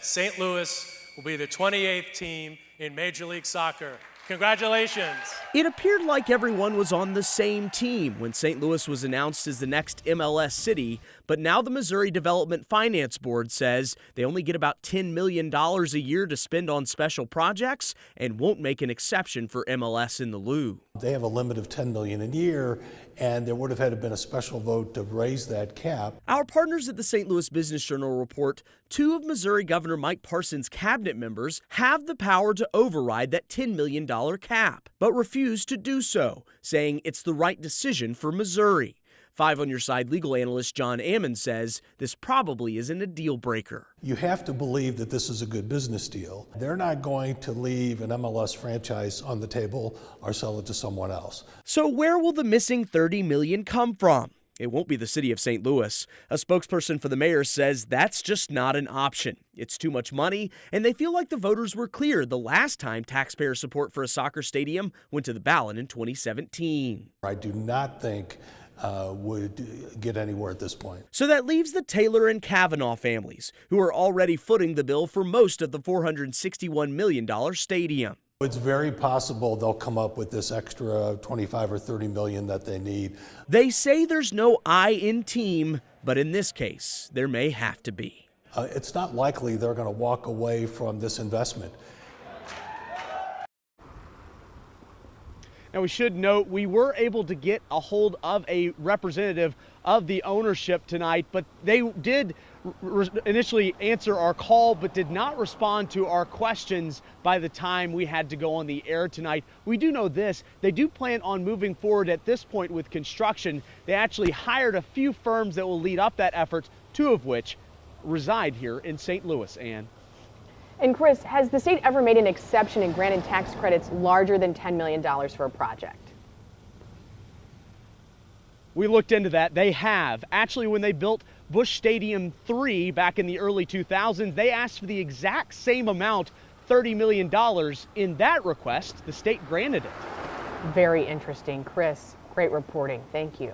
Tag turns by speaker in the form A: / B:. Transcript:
A: St. Louis will be the 28th team in Major League Soccer. Congratulations.
B: It appeared like everyone was on the same team when St. Louis was announced as the next MLS city, but now the Missouri Development Finance Board says they only get about $10 million a year to spend on special projects and won't make an exception for MLS in the Lou.
C: They have a limit of $10 million a year, and there would have had to been a special vote to raise that cap.
B: Our partners at the St. Louis Business Journal report 2 of Missouri Governor Mike Parson's cabinet members have the power to override that $10 million cap, but refuse to do so, saying it's the right decision for Missouri. 5 on Your Side legal analyst John Ammon says this probably isn't a deal breaker.
C: You have to believe that this is a good business deal. They're not going to leave an MLS franchise on the table or sell it to someone else.
B: So where will the missing $30 million come from? It won't be the city of St. Louis. A spokesperson for the mayor says that's just not an option. It's too much money, and they feel like the voters were clear the last time taxpayer support for a soccer stadium went to the ballot in 2017.
C: I do not think would get anywhere at this point.
B: So that leaves the Taylor and Kavanaugh families, who are already footing the bill for most of the $461 million stadium.
C: It's very possible they'll come up with this extra 25 or 30 million that they need.
B: They say there's no I in team, but in this case, there may have to be.
C: It's not likely they're going to walk away from this investment.
D: Now, we should note we were able to get a hold of a representative of the ownership tonight, but they did initially answer our call but did not respond to our questions by the time we had to go on the air tonight. We do know this: they do plan on moving forward at this point with construction. They actually hired a few firms that will lead up that effort, 2 of which reside here in St. Louis, Ann.
E: And Chris, has the state ever made an exception and granted tax credits larger than $10 million for a project?
D: We looked into that. They have. Actually, when they built Busch Stadium 3 back in the early 2000s, they asked for the exact same amount, $30 million. In that request, the state granted it.
E: Very interesting. Chris, great reporting. Thank you.